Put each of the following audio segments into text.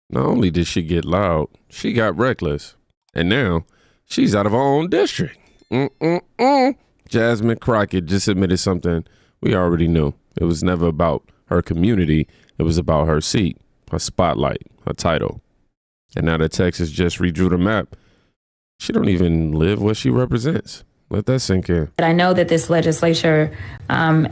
Not only did she get loud, she got reckless. And now she's out of her own district. Jasmine Crockett just admitted something we already knew. It was never about her community. It was about her seat, her spotlight, her title. And now that Texas just redrew the map, she don't even live where she represents. Let that sink in. But I know that this legislature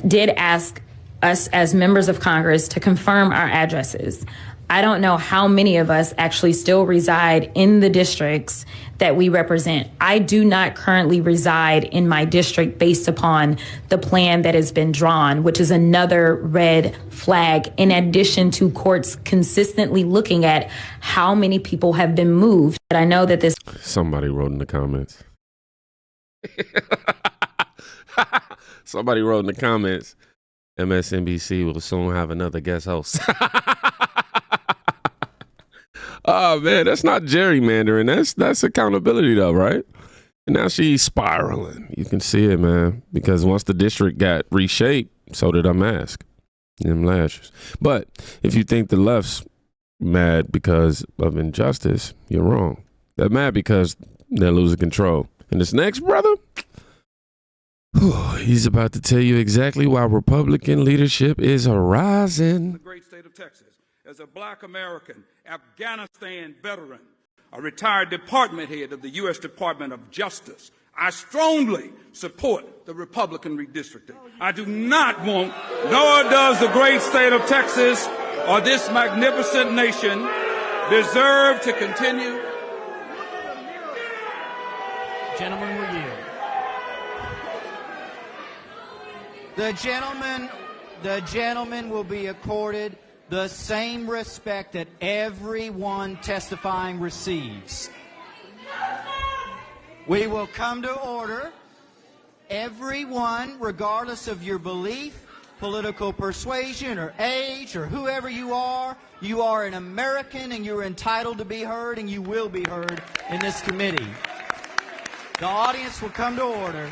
did ask us as members of Congress to confirm our addresses. I don't know how many of us actually still reside in the districts that we represent. I do not currently reside in my district based upon the plan that has been drawn, which is another red flag, in addition to courts consistently looking at how many people have been moved. But I know that this... Somebody wrote in the comments. Somebody wrote in the comments, MSNBC will soon have another guest host. Oh, man, that's not gerrymandering. That's accountability, though, right? And now she's spiraling. You can see it, man, because once the district got reshaped, so did her mask, them lashes. But if you think the left's mad because of injustice, you're wrong. They're mad because they're losing control. And this next brother, he's about to tell you exactly why Republican leadership is rising. The great state of Texas. As a black American, Afghanistan veteran, a retired department head of the U.S. Department of Justice, I strongly support the Republican redistricting. I do not want, nor does the great state of Texas or this magnificent nation deserve to continue. Gentlemen will yield. The gentleman will be accorded the same respect that everyone testifying receives. We will come to order. Everyone, regardless of your belief, political persuasion, or age, or whoever you are an American, and you're entitled to be heard, and you will be heard in this committee. The audience will come to order.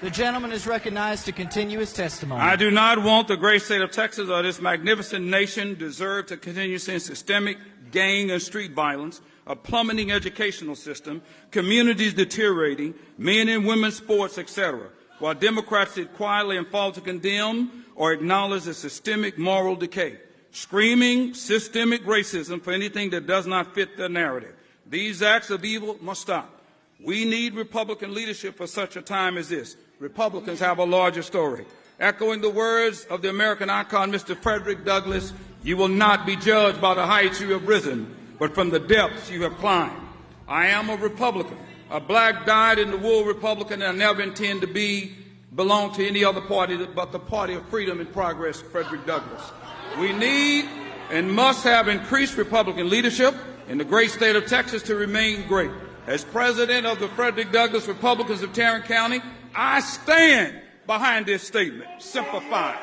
The gentleman is recognized to continue his testimony. I do not want the great state of Texas or this magnificent nation deserve to continue seeing systemic gang and street violence, a plummeting educational system, communities deteriorating, men and women's sports, etc., while Democrats sit quietly and fall to condemn or acknowledge the systemic moral decay, screaming systemic racism for anything that does not fit their narrative. These acts of evil must stop. We need Republican leadership for such a time as this. Republicans have a larger story. Echoing the words of the American icon, Mr. Frederick Douglass, you will not be judged by the heights you have risen, but from the depths you have climbed. I am a Republican, a black dyed-in-the-wool Republican, and I never intend to belong to any other party but the party of freedom and progress, Frederick Douglass. We need and must have increased Republican leadership in the great state of Texas to remain great. As president of the Frederick Douglass Republicans of Tarrant County, I stand behind this statement. Simplified.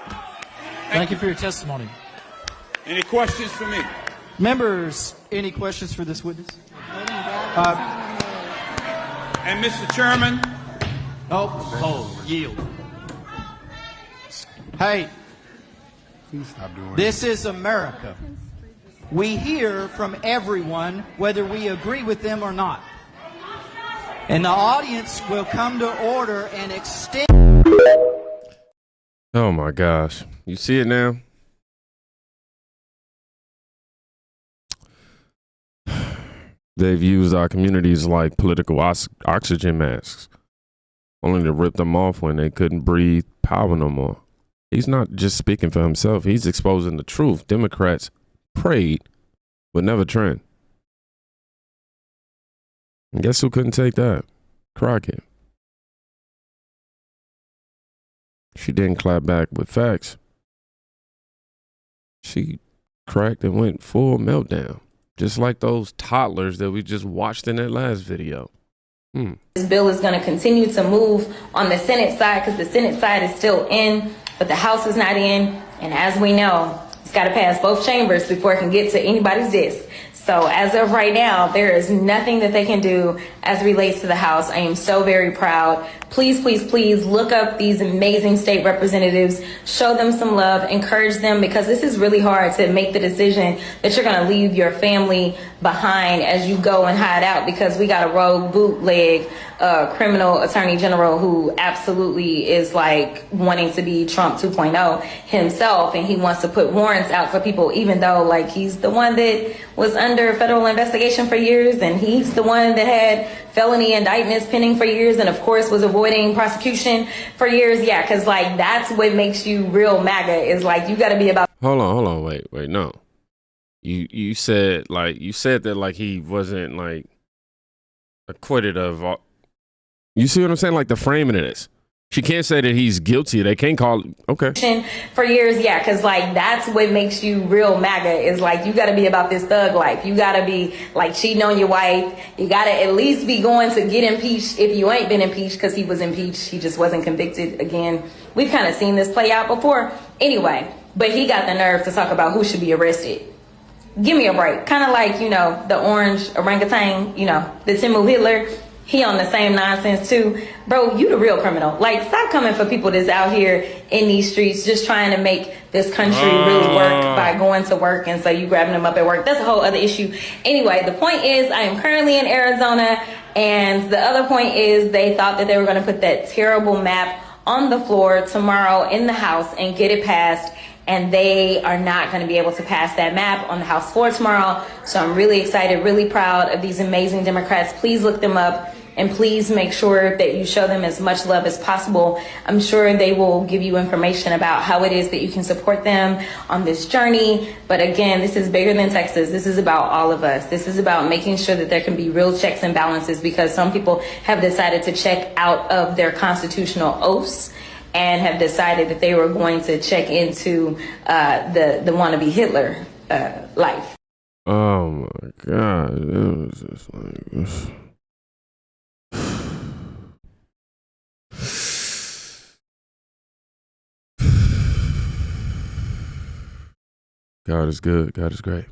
Thank you for your testimony. Any questions for me? Members, any questions for this witness? And Mr. Chairman. Yield. Hey, this is America. We hear from everyone, whether we agree with them or not. And the audience will come to order and extend. Oh my gosh. You see it now? They've used our communities like political oxygen masks, only to rip them off when they couldn't breathe power no more. He's not just speaking for himself. He's exposing the truth. Democrats prayed would never trend. And guess who couldn't take that? Crockett. She didn't clap back with facts. She cracked and went full meltdown, just like those toddlers that we just watched in that last video. This bill is going to continue to move on the Senate side because the Senate side is still in, but the House is not in. And as we know, it's got to pass both chambers before it can get to anybody's desk. So as of right now, there is nothing that they can do as relates to the House. I am so very proud. Please, please, please look up these amazing state representatives, show them some love, encourage them, because this is really hard to make the decision that you're going to leave your family behind as you go and hide out, because we got a rogue bootleg criminal attorney general who absolutely is like wanting to be Trump 2.0 himself, and he wants to put warrants out for people, even though like he's the one that was under federal investigation for years, and he's the one that had felony indictments pending for years, and of course was avoiding prosecution for years. Yeah, because like that's what makes you real MAGA, is like you got to be about. Hold on, wait, no. You said that like he wasn't like acquitted of all. You see what I'm saying? Like the framing of this. She can't say that he's guilty. They can't call. Okay. For years, yeah, because like that's what makes you real MAGA, is like you got to be about this thug life. You got to be like cheating on your wife. You got to at least be going to get impeached if you ain't been impeached, because he was impeached. He just wasn't convicted again. We've kind of seen this play out before. Anyway, but he got the nerve to talk about who should be arrested. Give me a break. Kind of like, you know, the orange orangutan, you know, the Timu Hitler. He on the same nonsense too. Bro, you the real criminal. Like, stop coming for people that's out here in these streets just trying to make this country really work by going to work, and so you grabbing them up at work. That's a whole other issue. Anyway, the point is I am currently in Arizona, and the other point is they thought that they were going to put that terrible map on the floor tomorrow in the House and get it passed, and they are not going to be able to pass that map on the House floor tomorrow. So I'm really excited, really proud of these amazing Democrats. Please look them up, and please make sure that you show them as much love as possible. I'm sure they will give you information about how it is that you can support them on this journey. But again, this is bigger than Texas. This is about all of us. This is about making sure that there can be real checks and balances, because some people have decided to check out of their constitutional oaths and have decided that they were going to check into the wannabe Hitler life. Oh my God. It was just like this. God is good. God is great.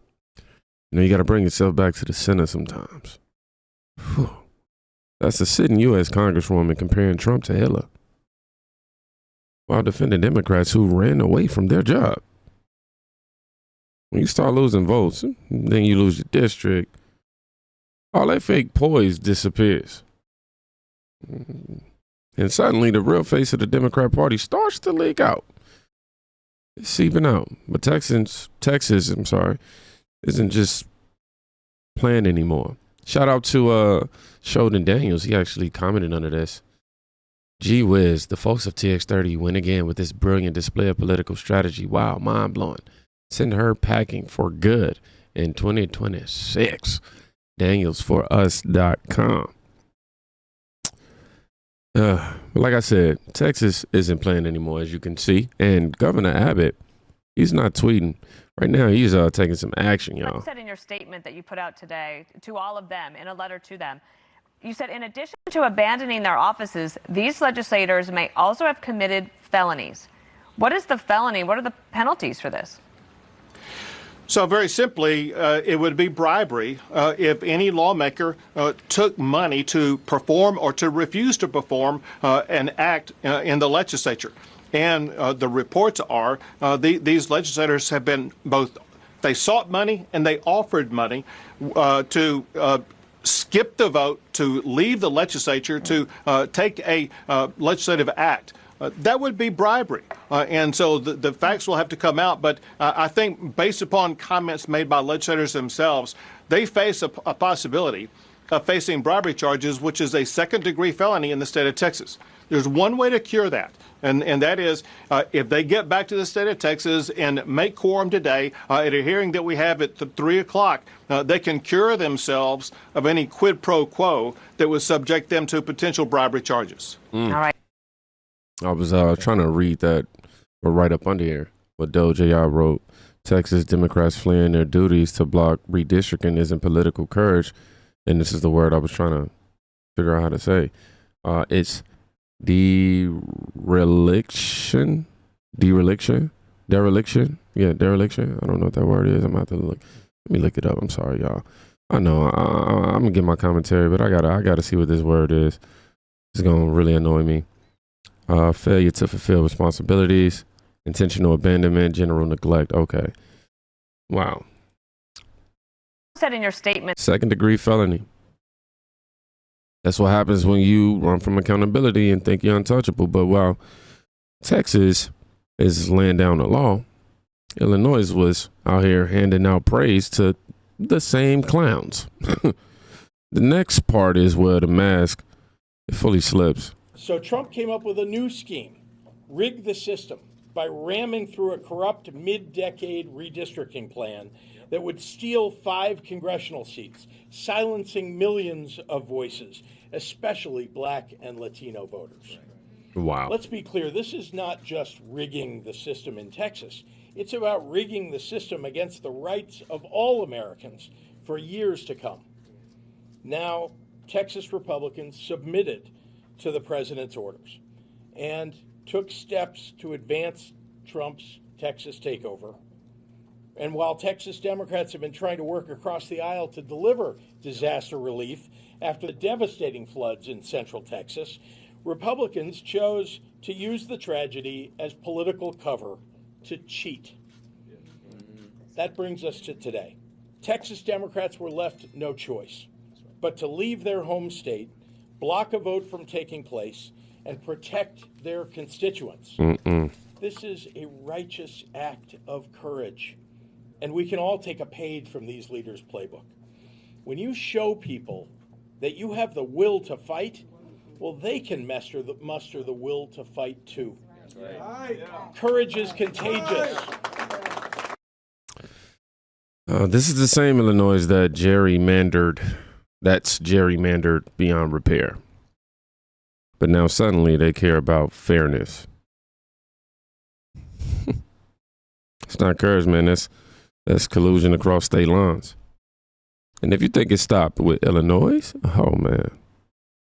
You know, you got to bring yourself back to the center sometimes. Whew. That's a sitting U.S. Congresswoman comparing Trump to Hitler, while defending Democrats who ran away from their job. When you start losing votes, then you lose your district, all that fake poise disappears. And suddenly the real face of the Democrat Party starts to leak out. It's seeping out. But Texas, isn't just playing anymore. Shout out to Sheldon Daniels. He actually commented under this. Gee whiz, the folks of TX30 win again with this brilliant display of political strategy. Wow, mind-blowing. Send her packing for good in 2026. DanielsForUs.com. But like I said, Texas isn't playing anymore, as you can see. And Governor Abbott, he's not tweeting. Right now, he's taking some action, y'all. You said in your statement that you put out today to all of them, in a letter to them, you said in addition to abandoning their offices, these legislators may also have committed felonies. What is the felony? What are the penalties for this? So very simply, it would be bribery if any lawmaker took money to perform or to refuse to perform an act in the legislature. And the reports are these legislators have been both, they sought money and they offered money to skip the vote, to leave the legislature, to take a legislative act. That would be bribery. And so the facts will have to come out. But I think based upon comments made by legislators themselves, they face a possibility of facing bribery charges, which is a second-degree felony in the state of Texas. There's one way to cure that, and that is if they get back to the state of Texas and make quorum today at a hearing that we have at 3 o'clock, they can cure themselves of any quid pro quo that would subject them to potential bribery charges. All right. I was trying to read that, or right up under here, what Doja wrote. Texas Democrats fleeing their duties to block redistricting isn't political courage. And this is the word I was trying to figure out how to say. It's dereliction. Yeah, dereliction. I don't know what that word is. I'm going to have to look. Let me look it up. I'm sorry, y'all. I know I'm gonna get my commentary, but I gotta see what this word is. It's gonna really annoy me. Failure to fulfill responsibilities, intentional abandonment, general neglect. Okay. Wow. You said in your statement. 2nd-degree felony. That's what happens when you run from accountability and think you're untouchable. But while Texas is laying down the law, Illinois was out here handing out praise to the same clowns. The next part is where the mask fully slips. So Trump came up with a new scheme, rig the system by ramming through a corrupt mid-decade redistricting plan that would steal 5 congressional seats, silencing millions of voices, especially Black and Latino voters. Wow. Let's be clear, this is not just rigging the system in Texas. It's about rigging the system against the rights of all Americans for years to come. Now, Texas Republicans submitted to the president's orders and took steps to advance Trump's Texas takeover. And while Texas Democrats have been trying to work across the aisle to deliver disaster relief after the devastating floods in central Texas, Republicans chose to use the tragedy as political cover to cheat. That brings us to today. Texas Democrats were left no choice but to leave their home state, block a vote from taking place, and protect their constituents. This is a righteous act of courage, and we can all take a page from these leaders' playbook. When you show people that you have the will to fight, well, they can muster the will to fight too. Courage is contagious. This is the same Illinois that gerrymandered beyond repair. But now suddenly they care about fairness. It's not courage, man. That's collusion across state lines. And if you think it stopped with Illinois, oh man,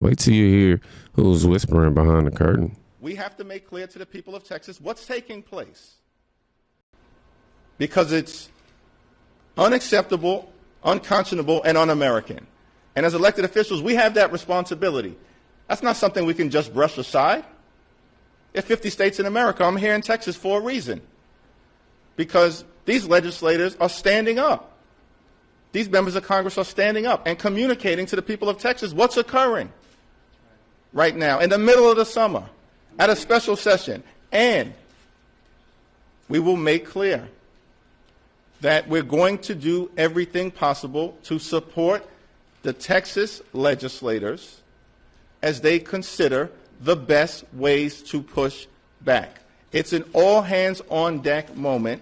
wait till you hear who's whispering behind the curtain. We have to make clear to the people of Texas what's taking place, because it's unacceptable, unconscionable, and un-American. And as elected officials, we have that responsibility. That's not something we can just brush aside. There are 50 states in America. I'm here in Texas for a reason, because these legislators are standing up. These members of Congress are standing up and communicating to the people of Texas what's occurring right now in the middle of the summer at a special session. And we will make clear that we're going to do everything possible to support the Texas legislators as they consider the best ways to push back. It's an all-hands-on-deck moment,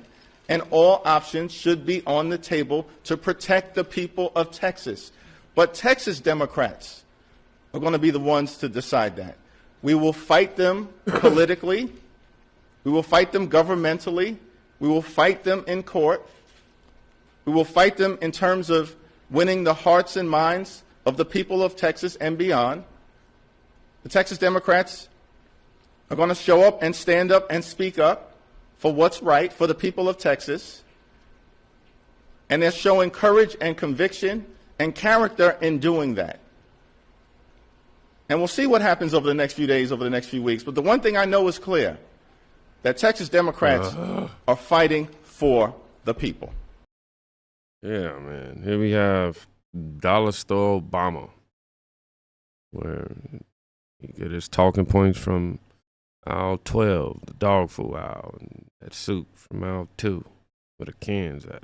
and all options should be on the table to protect the people of Texas. But Texas Democrats are going to be the ones to decide that. We will fight them politically. We will fight them governmentally. We will fight them in court. We will fight them in terms of winning the hearts and minds of the people of Texas and beyond. The Texas Democrats are going to show up and stand up and speak up for what's right for the people of Texas. And they're showing courage and conviction and character in doing that. And we'll see what happens over the next few days, over the next few weeks. But the one thing I know is clear, that Texas Democrats are fighting for the people. Yeah, man. Here we have Dollar Store Obama, where you get his talking points from aisle 12, the dog food aisle, and that soup from aisle 2, where the cans at.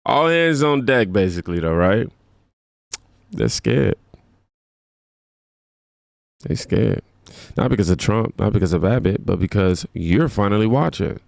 All hands on deck, basically, though, right? They're scared. They scared. Not because of Trump, not because of Abbott, but because you're finally watching.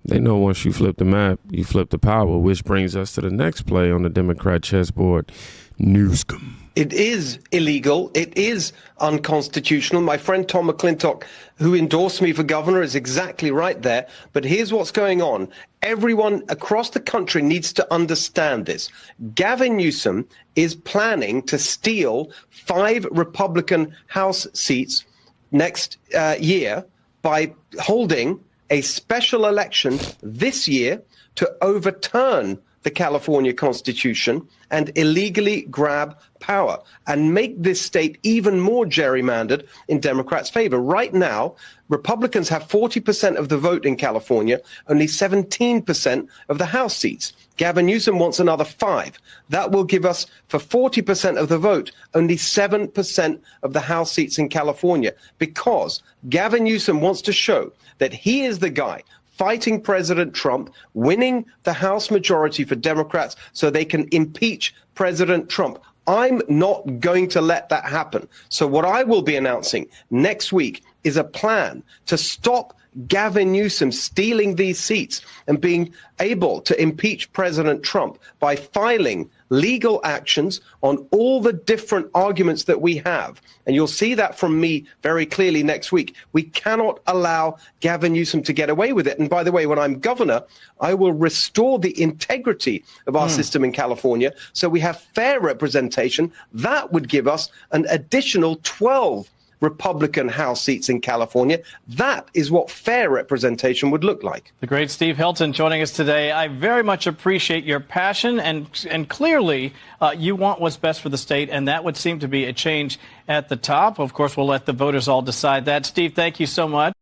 They know once you flip the map, you flip the power, which brings us to the next play on the Democrat chessboard, Newscom. It is illegal. It is unconstitutional. My friend Tom McClintock, who endorsed me for governor, is exactly right there. But here's what's going on. Everyone across the country needs to understand this. Gavin Newsom is planning to steal 5 Republican House seats next year by holding a special election this year to overturn the California Constitution and illegally grab power and make this state even more gerrymandered in Democrats' favor. Right now, Republicans have 40% of the vote in California, only 17% of the House seats. Gavin Newsom wants another 5. That will give us, for 40% of the vote, only 7% of the House seats in California, because Gavin Newsom wants to show that he is the guy fighting President Trump, winning the House majority for Democrats so they can impeach President Trump. I'm not going to let that happen. So what I will be announcing next week is a plan to stop Gavin Newsom stealing these seats and being able to impeach President Trump by filing legal actions on all the different arguments that we have. And you'll see that from me very clearly next week. We cannot allow Gavin Newsom to get away with it. And by the way, when I'm governor, I will restore the integrity of our system in California so we have fair representation. That would give us an additional 12 Republican House seats in California. That is what fair representation would look like. The great Steve Hilton joining us today. I very much appreciate your passion, and clearly you want what's best for the state, and that would seem to be a change at the top. Of course, we'll let the voters all decide that. Steve, thank you so much.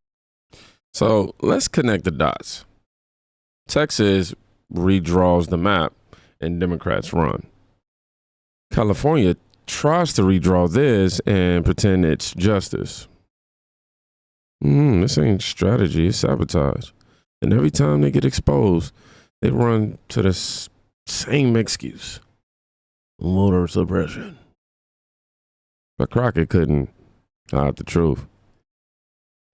So let's connect the dots. Texas redraws the map and Democrats run. California tries to redraw this and pretend it's justice. This ain't strategy, it's sabotage. And every time they get exposed, they run to the same excuse: voter suppression. But Crockett couldn't hide the truth.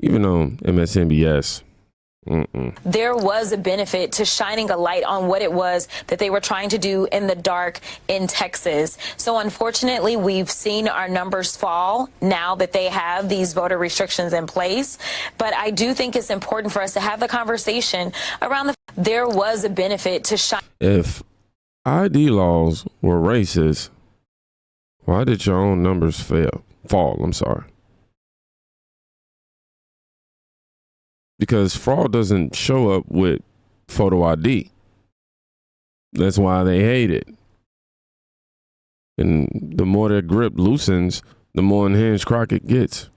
Even on MSNBS, There was a benefit to shining a light on what it was that they were trying to do in the dark in Texas. So unfortunately, we've seen our numbers fall now that they have these voter restrictions in place. But I do think it's important for us to have the conversation around there was a benefit to shine. If ID laws were racist, why did your own numbers fall? I'm sorry. Because fraud doesn't show up with photo ID. That's why they hate it. And the more their grip loosens, the more unhinged Crockett gets.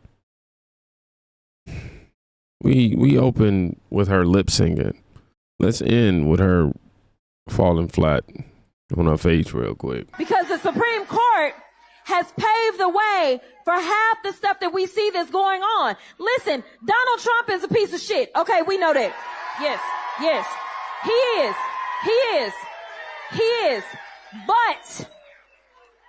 We open with her lip singing. Let's end with her falling flat on her face real quick. Because the Supreme Court has paved the way for half the stuff that we see that's going on. Listen, Donald Trump is a piece of shit. Okay, we know that. Yes, yes. He is. But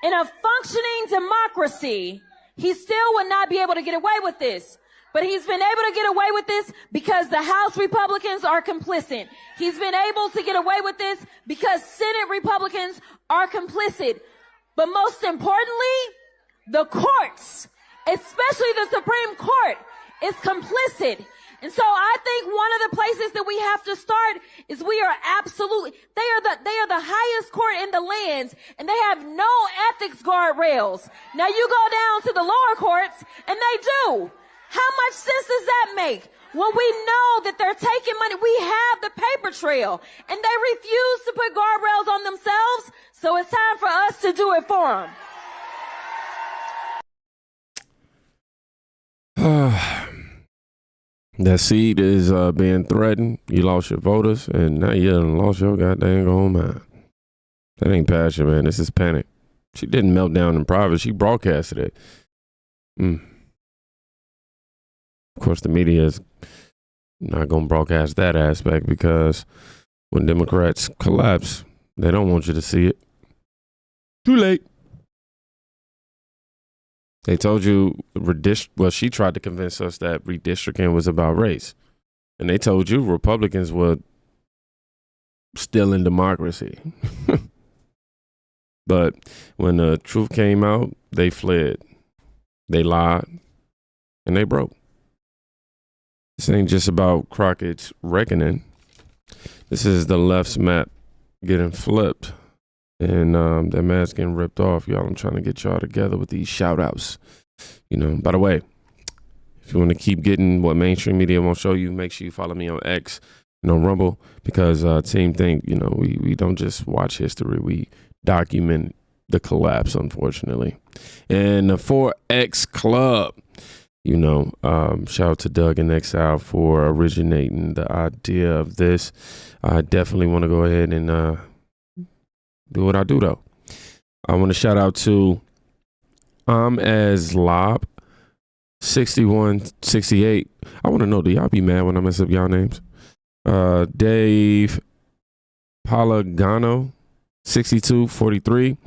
in a functioning democracy, he still would not be able to get away with this. But he's been able to get away with this because the House Republicans are complicit. He's been able to get away with this because Senate Republicans are complicit. But most importantly, the courts, especially the Supreme Court, is complicit. And so I think one of the places that we have to start is they are the highest court in the land, and they have no ethics guardrails. Now you go down to the lower courts and they do. How much sense does that make? When we know that they're taking money, we have the paper trail, and they refuse to put guardrails on themselves, so it's time for us to do it for them. That seat is being threatened. You lost your voters, and now you done lost your goddamn own mind. That ain't passion, man. This is panic. She didn't melt down in private. She broadcasted it. Of course, the media is not going to broadcast that aspect because when Democrats collapse, they don't want you to see it. Too late. They told you, she tried to convince us that redistricting was about race. And they told you Republicans were still in democracy. But when the truth came out, they fled. They lied. And they broke. This ain't just about Crockett's reckoning. This is the left's map getting flipped and their mask getting ripped off. Y'all, I'm trying to get y'all together with these shout outs. By the way, If you want to keep getting what mainstream media won't show you, make sure you follow me on X and on Rumble, because team think, we don't just watch history. We document the collapse, unfortunately. And the 4X Club, shout out to Doug and Exile for originating the idea of this. I definitely want to go ahead and do what I do, though. I want to shout out to as Lob 6168. I want to know, do y'all be mad when I mess up y'all names? Dave Palagano 6243,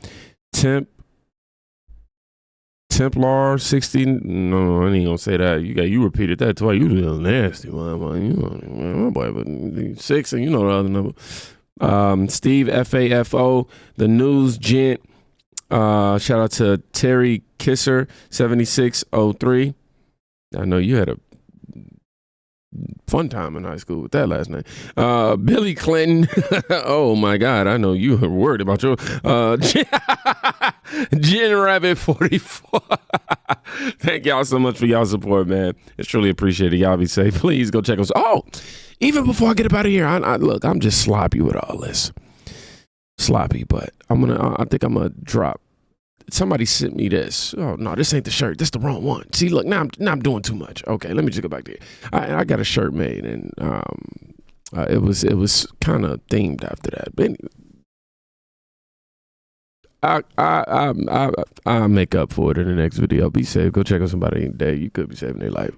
Templar 60. No, I ain't gonna say that. You repeated that twice. You was nasty, man. Boy, but 6, and the other number. Steve FAFO, the news gent. Shout out to Terry Kisser 7603. I know you had a fun time in high school with that last name. Billy Clinton. Oh my God, I know you were worried about your Jen Rabbit 44. Thank y'all so much for y'all support, man. It's truly appreciated. Y'all be safe. Please go check us. Oh, even before I get up out of here, look, I'm just sloppy with all this. Sloppy, but I think I'm gonna drop. Somebody sent me this. Oh no, this ain't the shirt. This the wrong one. See, look, now I'm doing too much. Okay, let me just go back there. I got a shirt made, and it was kind of themed after that. But anyway, I make up for it in the next video. Be safe. Go check on somebody today. You could be saving their life.